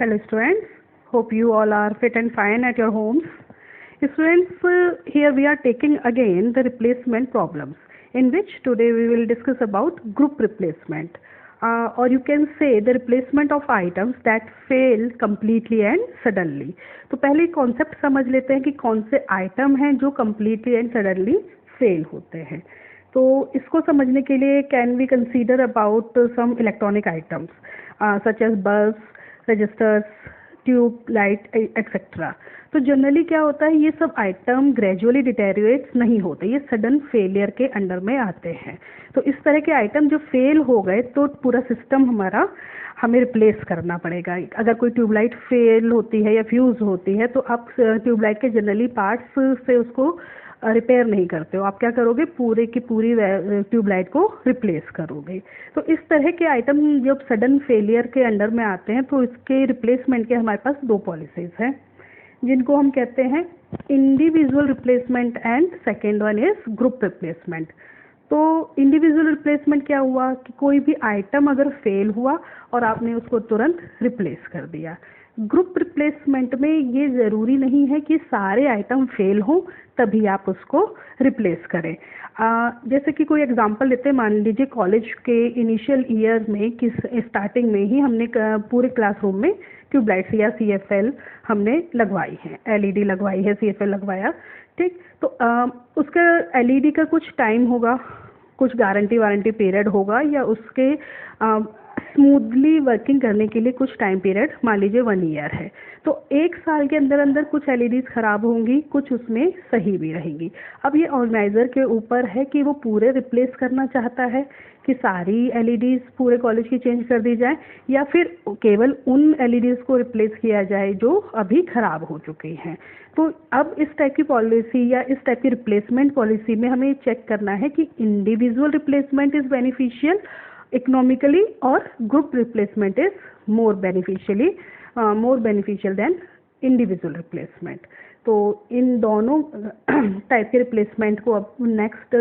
Hello students, hope you all are fit and fine at your homes. Students, here we are taking again the replacement problems, in which today we will discuss about group replacement, or you can say the replacement of items that fail completely and suddenly. तो पहले concept समझ लेते हैं कि कौन से item हैं जो completely and suddenly fail होते हैं. तो इसको समझने के लिए can we consider about some electronic items such as bulbs, registers, tube light etcetera. तो जनरली क्या होता है, ये सब आइटम ग्रेजुअली डिटेरियोरेट्स नहीं होते, ये सडन फेलियर के अंडर में आते हैं. तो इस तरह के आइटम जो फेल हो गए तो पूरा सिस्टम हमारा हमें रिप्लेस करना पड़ेगा. अगर कोई ट्यूबलाइट फेल होती है या फ्यूज़ होती है तो आप ट्यूबलाइट के जनरली पार्ट्स से उसको रिपेयर नहीं करते हो, आप क्या करोगे, पूरे की पूरी ट्यूबलाइट को रिप्लेस करोगे. तो इस तरह के आइटम जब सडन फेलियर के अंडर में आते हैं तो इसके रिप्लेसमेंट के हमारे पास दो पॉलिसीज हैं, जिनको हम कहते हैं individual replacement and second one is group replacement. तो इंडिविजुअल रिप्लेसमेंट क्या हुआ कि कोई भी आइटम अगर फेल हुआ और आपने उसको तुरंत रिप्लेस कर दिया. ग्रुप रिप्लेसमेंट में ये ज़रूरी नहीं है कि सारे आइटम फेल हों तभी आप उसको रिप्लेस करें. जैसे कि कोई एग्जांपल लेते हैं, मान लीजिए कॉलेज के इनिशियल ईयर में स्टार्टिंग में ही हमने पूरे क्लासरूम में ट्यूबलाइट्स या CFL हमने लगवाई हैं, LED लगवाई है, CFL लगवाया, ठीक. तो उसका LED का कुछ टाइम होगा, कुछ वारंटी पीरियड होगा, या उसके स्मूथली वर्किंग करने के लिए कुछ टाइम पीरियड, मान लीजिए 1 ईयर है. तो 1 साल के अंदर अंदर कुछ LEDs खराब होंगी, कुछ उसमें सही भी रहेंगी. अब ये ऑर्गेनाइज़र के ऊपर है कि वो पूरे रिप्लेस करना चाहता है कि सारी LEDs पूरे कॉलेज की चेंज कर दी जाए, या फिर केवल उन LEDs को रिप्लेस किया जाए जो अभी ख़राब हो चुकी हैं. तो अब इस टाइप की पॉलिसी या इस टाइप की रिप्लेसमेंट पॉलिसी में हमें चेक करना है कि individual replacement is beneficial economically और group replacement is more beneficial than individual replacement. तो इन दोनों टाइप के रिप्लेसमेंट को अब नेक्स्ट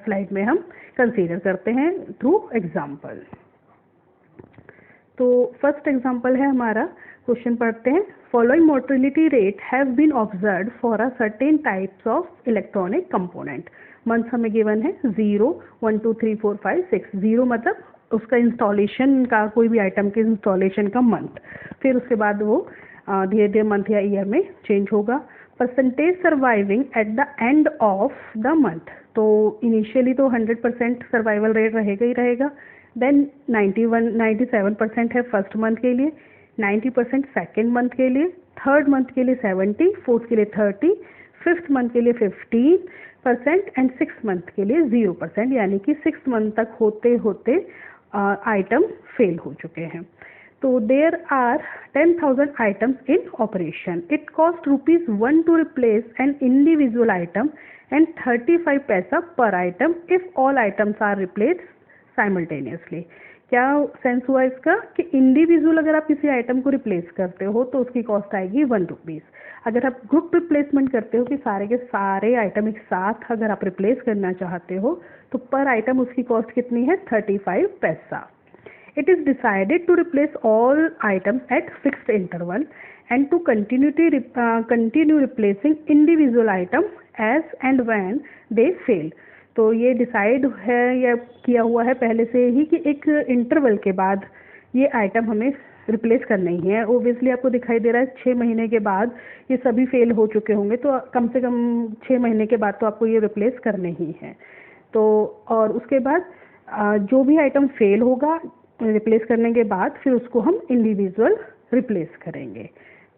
स्लाइड में हम कंसीडर करते हैं थ्रू एग्जांपल. तो फर्स्ट एग्जांपल है हमारा, क्वेश्चन पढ़ते हैं. Following mortality rate have been observed for a certain types of electronic component. Month हमें गिवन है 0, 1, 2, 3, 4, 5, 6. 0 मतलब उसका इंस्टॉलेशन का, कोई भी आइटम के इंस्टॉलेशन का मंथ, फिर उसके बाद वो धीरे धीरे मंथ या ईयर में चेंज होगा. Percentage surviving eight the end of the month. तो इनिशियली तो 100% सर्वाइवल रेट रहेगा ही रहेगा. देन 97% है फर्स्ट मंथ के लिए, 90% सेकेंड मंथ के लिए, थर्ड मंथ के लिए 70, फोर्थ के लिए 30, फिफ्थ मंथ के लिए 15% एंड 6 मंथ के लिए 0%. यानी कि 6 मंथ तक होते होते आइटम फेल हो चुके हैं. तो there are 10,000 items in operation. It cost ₹1 to replace an individual item and 35 पैसा per item if all items are replace simultaneously. क्या सेंस हुआ इसका कि इंडिविजुअल अगर आप किसी आइटम को रिप्लेस करते हो तो उसकी कॉस्ट आएगी ₹1. अगर आप ग्रुप रिप्लेसमेंट करते हो कि सारे के सारे आइटम एक साथ अगर आप रिप्लेस करना चाहते हो तो पर आइटम उसकी कॉस्ट कितनी है, 35 पैसा. It is decided to replace all items at fixed interval and to continue replacing individual items as and when they fail. तो ये डिसाइड है या किया हुआ है पहले से ही कि एक इंटरवल के बाद ये आइटम हमें रिप्लेस करना ही है. ओबियसली आपको दिखाई दे रहा है 6 महीने के बाद ये सभी फेल हो चुके होंगे, तो कम से कम 6 महीने के बाद तो आपको ये रिप्लेस करने ही है. तो और उसके बाद जो भी आइटम फेल होगा रिप्लेस करने के बाद फिर उसको हम इंडिविजुअल रिप्लेस करेंगे.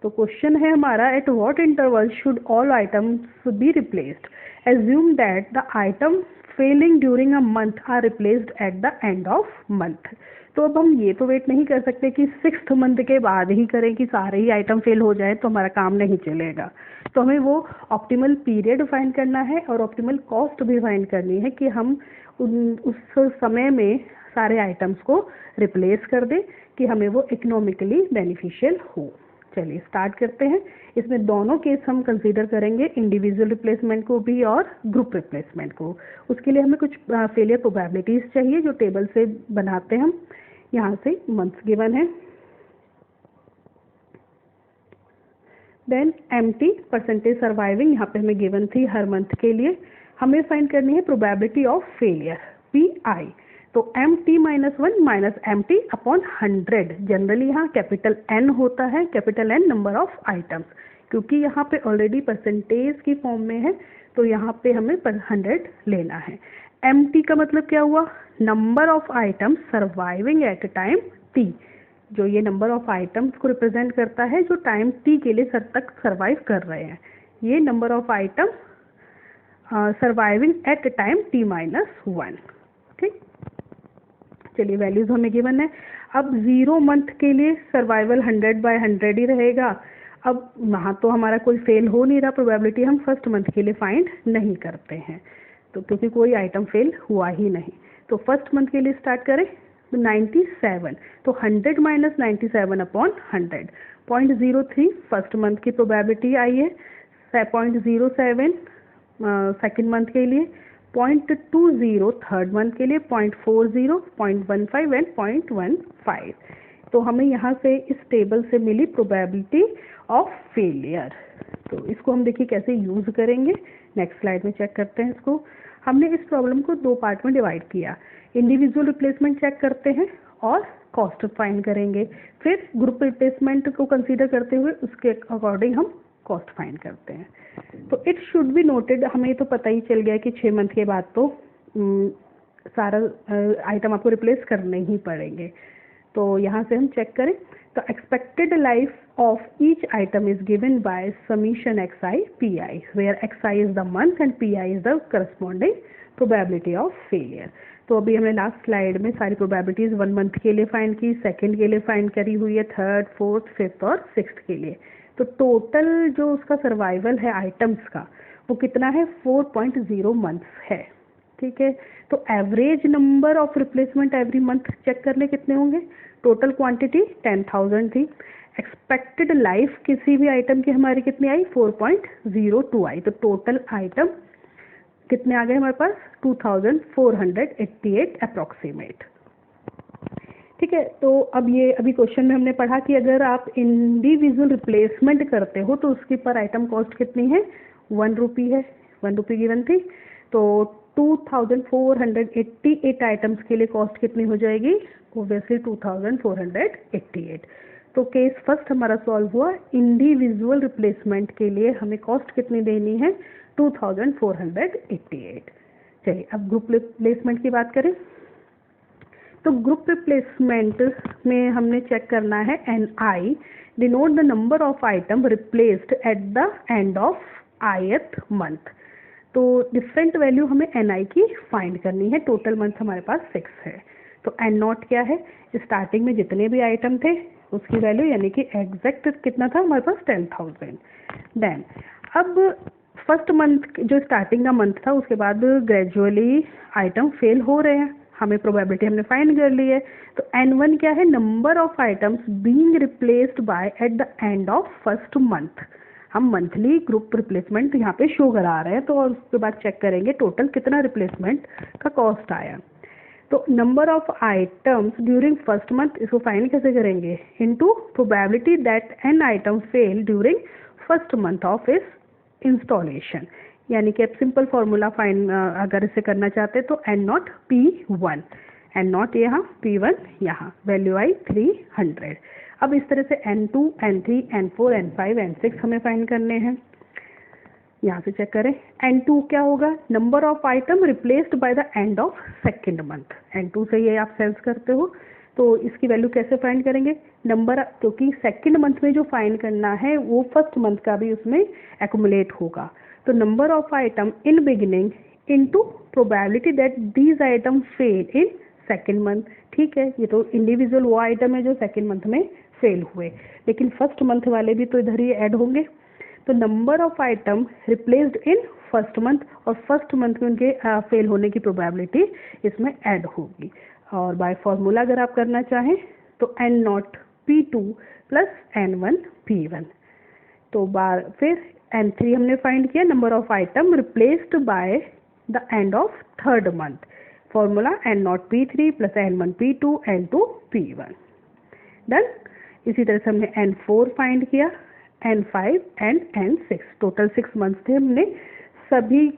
तो क्वेश्चन है हमारा, at what interval should all items be replaced. Assume that the item failing during a month are replaced at the end of month. तो अब हम ये तो वेट नहीं कर सकते कि 6th मंथ के बाद ही करें कि सारे ही आइटम फेल हो जाए, तो हमारा काम नहीं चलेगा. तो हमें वो ऑप्टिमल पीरियड फाइंड करना है और ऑप्टिमल कॉस्ट भी फाइंड करनी है कि हम उस समय में सारे आइटम्स को रिप्लेस कर दें कि हमें वो इकोनॉमिकली बेनिफिशियल हो. चलिए स्टार्ट करते हैं. इसमें दोनों केस हम कंसीडर करेंगे, इंडिविजुअल रिप्लेसमेंट को भी और ग्रुप रिप्लेसमेंट को. उसके लिए हमें कुछ फेलियर प्रोबेबिलिटीज़ चाहिए जो टेबल से बनाते हैं हम. यहाँ से मंथ्स गिवन है, देन एम्प्टी परसेंटेज सर्वाइविंग, यहाँ पे हमें गिवन थी हर मंथ के लिए। हमें फाइंड करनी है प्रोबेबिलिटी ऑफ फेलियर PI। तो MT minus 1 minus MT upon 100। Generally यहाँ कैपिटल N होता है, capital N number of items, क्योंकि यहाँ पे ऑलरेडी परसेंटेज की फॉर्म में है तो यहाँ पे हमें 100 लेना है। MT का मतलब क्या हुआ, number of items surviving at time T, जो ये नंबर ऑफ आइटम्स को रिप्रेजेंट करता है जो टाइम T के लिए तक सर्वाइव कर रहे हैं। ये number of item surviving at time T minus 1। ठीक, चलिए वैल्यूज हमें गिवन है। अब 0 मंथ के लिए सर्वाइवल 100/100 ही रहेगा। अब वहाँ तो हमारा कोई फेल हो नहीं रहा, प्रोबेबिलिटी हम फर्स्ट मंथ के लिए फाइंड नहीं करते हैं तो क्योंकि कोई आइटम फेल हुआ ही नहीं। तो फर्स्ट मंथ के लिए स्टार्ट करें तो 97, तो 100 माइनस 97 अपॉन 100, 0.03 फर्स्ट मंथ की प्रोबेबिलिटी आई है, 0.07 सेकेंड मंथ के लिए, 0.20 थर्ड मंथ के लिए, 0.40, 0.15 एंड 0.15। तो हमें यहाँ से इस टेबल से मिली प्रोबेबिलिटी ऑफ फेलियर। तो इसको हम देखिए कैसे यूज़ करेंगे, नेक्स्ट स्लाइड में चेक करते हैं इसको। हमने इस प्रॉब्लम को 2 पार्ट में डिवाइड किया, इंडिविजुअल रिप्लेसमेंट चेक करते हैं और कॉस्ट फाइंड करेंगे, फिर ग्रुप रिप्लेसमेंट को कंसीडर करते हुए उसके अकॉर्डिंग हम कॉस्ट फाइंड करते हैं। तो इट शुड बी नोटेड, हमें तो पता ही चल गया कि 6 मंथ के बाद तो सारा आइटम आपको रिप्लेस करने ही पड़ेंगे। तो यहाँ से हम चेक करें तो expected life of each item is given by summation XI PI, where XI is the month and PI is the corresponding probability of failure. तो अभी हमने लास्ट स्लाइड में सारी प्रोबेबिलिटीज 1 मंथ के लिए फाइंड की, सेकेंड के लिए फाइंड करी हुई है, थर्ड, फोर्थ, फिफ्थ और सिक्स्थ के लिए। तो टोटल जो उसका सर्वाइवल है आइटम्स का वो कितना है, 4.0 मंथ्स है। ठीक है, तो average number of replacement every month check करने कितने होंगे, टोटल क्वांटिटी 10,000 थी, एक्सपेक्टेड लाइफ किसी भी आइटम की हमारी कितनी आई, 4.02 आई। तो टोटल आइटम कितने आ गए हमारे पास, 2488 अप्रॉक्सीमेट। ठीक है, तो अब ये अभी क्वेश्चन में हमने पढ़ा कि अगर आप इंडिविजुअल रिप्लेसमेंट करते हो तो उसकी पर आइटम कॉस्ट कितनी है, 1 रुपी है, 1 रुपी गिवन थी। तो 2488 आइटम्स के लिए कॉस्ट कितनी हो जाएगी, ओबियसली 2488। तो केस फर्स्ट हमारा सॉल्व हुआ, इंडिविजुअल रिप्लेसमेंट के लिए हमें कॉस्ट कितनी देनी है, 2488। चलिए अब ग्रुप रिप्लेसमेंट की बात करें तो ग्रुप रिप्लेसमेंट में हमने चेक करना है NI, denote the number of item replaced at the end of ith month. तो डिफरेंट वैल्यू हमें NI की फाइंड करनी है, टोटल मंथ हमारे पास 6 है। तो N0 क्या है, स्टार्टिंग में जितने भी आइटम थे उसकी वैल्यू, यानी कि एग्जैक्ट कितना था हमारे पास 10,000। देन अब फर्स्ट मंथ जो स्टार्टिंग का मंथ था उसके बाद ग्रेजुअली आइटम फेल हो रहे हैं, हमें प्रोबेबिलिटी हमने फाइंड कर ली है। तो N1 क्या है, number of items being replaced by eight the end of first month. हम मंथली ग्रुप रिप्लेसमेंट यहाँ पे शो करा रहे हैं, तो और उसके बाद चेक करेंगे टोटल कितना रिप्लेसमेंट का कॉस्ट आया। तो number of items during first month, इसको फाइंड कैसे करेंगे, into probability that an item fail during first month of इस इंस्टॉलेशन। यानी कि अब सिंपल फॉर्मूला फाइन अगर इसे करना चाहते हैं तो N0 P1, N0 यहाँ, P1 यहाँ, वैल्यू आई 300। अब इस तरह से N2, N3, N4, N5, N6 हमें फाइंड करने हैं। यहाँ से चेक करें, N2 क्या होगा, number of item replaced by the end of second month. N2 से ये आप सेंस करते हो, तो इसकी वैल्यू कैसे फाइंड करेंगे, नंबर, क्योंकि सेकेंड मंथ में जो फाइंड करना है वो फर्स्ट मंथ का भी उसमें एक्यूमुलेट होगा। तो number of item in beginning into probability that these item fail in second month. ठीक है, ये तो इंडिविजुअल वो आइटम है जो सेकेंड मंथ में फेल हुए, लेकिन फर्स्ट मंथ वाले भी तो इधर ही ऐड होंगे। तो number of item replaced in first month, और फर्स्ट मंथ में उनके फेल होने की प्रोबेबिलिटी इसमें ऐड होगी। और बाय फॉर्मूला अगर आप करना चाहें तो N0 P2 plus N1 P1। तो फिर N3 हमने फाइंड किया, number of item replaced by the end of third month, formula N0 P3 plus N1 P2 N2 P1। Done. इसी तरह से हमने N4 फाइंड किया, N5 and N6, total 6 months थे। हमने सभी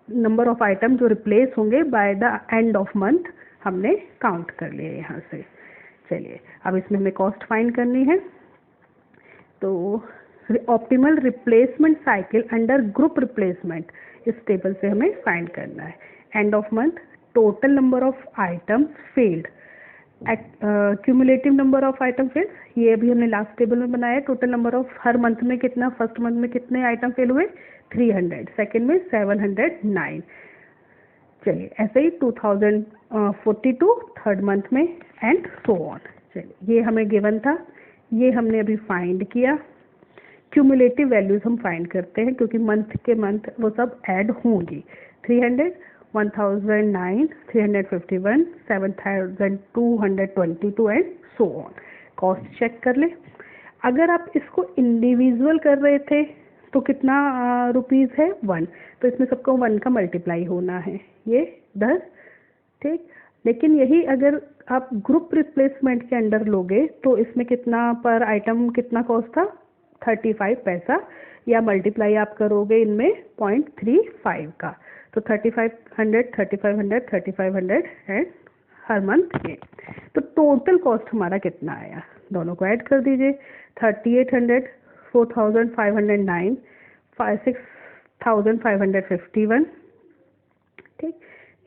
नंबर ऑफ आइटम जो रिप्लेस होंगे by the end of month हमने काउंट कर लिए यहाँ से। चलिए अब इसमें हमें कॉस्ट फाइंड करनी है। तो optimal replacement cycle under group replacement इस टेबल से हमें फाइंड करना है। And of month, total number of items failed, cumulative number of item failed, ये अभी हमने लास्ट टेबल में बनाया है। Total number of her month में कितना, फर्स्ट मंथ में कितने आइटम फेल हुए, 300, सेकेंड में 709। चलिए ऐसे ही 2042 थर्ड मंथ में एंड सो ऑन। चलिए ये हमें गिवन था, ये हमने अभी फाइंड किया। क्यूमुलेटिव वैल्यूज हम फाइंड करते हैं क्योंकि मंथ के मंथ वो सब ऐड होंगी। 300, 1009, 351, 7222 and so on. Cost check कर ले। अगर आप इसको इंडिविजुअल कर रहे थे तो कितना रुपीज़ है, 1, तो इसमें सबको 1 का मल्टीप्लाई होना है, ये 10, ठीक। लेकिन यही अगर आप ग्रुप रिप्लेसमेंट के अंडर लोगे तो इसमें कितना पर आइटम कितना कॉस्ट था, 35 पैसा, या मल्टीप्लाई आप करोगे इनमें 0.35 का, तो 3500, 3500, 3500 एंड हर मंथ ये। तो टोटल कॉस्ट हमारा कितना आया, दोनों को ऐड कर दीजिए। 3800, 4509, 6551, ठीक।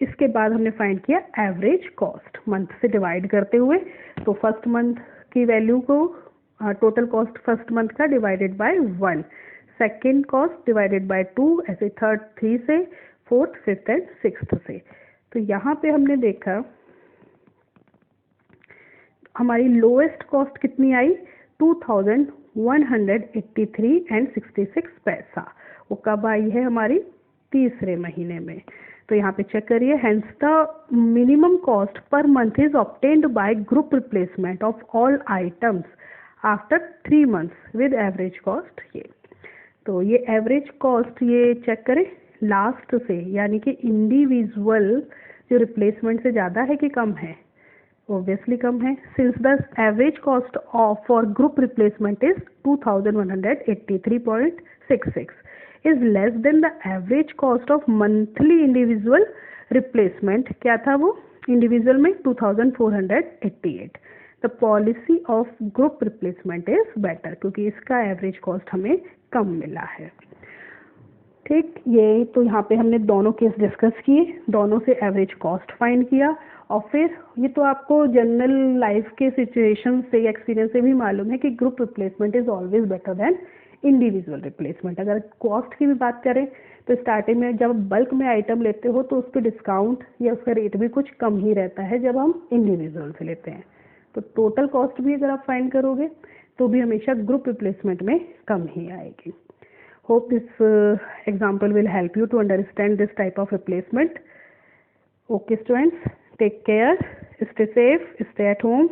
इसके बाद हमने फाइंड किया एवरेज कॉस्ट मंथ से डिवाइड करते हुए। तो फर्स्ट मंथ की वैल्यू को टोटल कॉस्ट फर्स्ट मंथ का divided by 1, second cost divided by 2, ऐसे थर्ड 3 से, फोर्थ, फिफ्थ एंड सिक्स्थ से। तो यहाँ पे हमने देखा हमारी लोएस्ट कॉस्ट कितनी आई, 2183 एंड 66 पैसा। वो कब आई है, हमारी तीसरे महीने में। तो यहाँ पे चेक करिए, hence the minimum cost per month is obtained by group replacement of all items after 3 months with average cost ये। तो ये एवरेज कॉस्ट ये चेक करें लास्ट से, यानी कि इंडिविजुअल जो रिप्लेसमेंट से ज़्यादा है कि कम है, ऑब्वियसली कम है। Since the average cost of for group replacement is 2183.66 is less than the average cost of monthly individual replacement, क्या था वो इंडिविजुअल में 2488। The policy of group replacement is better, क्योंकि इसका एवरेज कॉस्ट हमें कम मिला है, ठीक। ये तो यहाँ पे हमने दोनों केस डिस्कस किए, दोनों से एवरेज कॉस्ट फाइंड किया। और फिर ये तो आपको जनरल लाइफ के सिचुएशन से, एक्सपीरियंस से भी मालूम है कि group replacement is always better than individual replacement. अगर कॉस्ट की भी बात करें तो स्टार्टिंग में जब बल्क में आइटम लेते हो तो उस पर डिस्काउंट या उसका रेट भी कुछ कम ही रहता है जब हम इंडिविजुअल से लेते हैं। तो टोटल कॉस्ट भी अगर आप फाइंड करोगे तो भी हमेशा ग्रुप रिप्लेसमेंट में कम ही आएगी। Hope this example will help you to understand this type of replacement. Okay students, take care, stay safe, stay at home.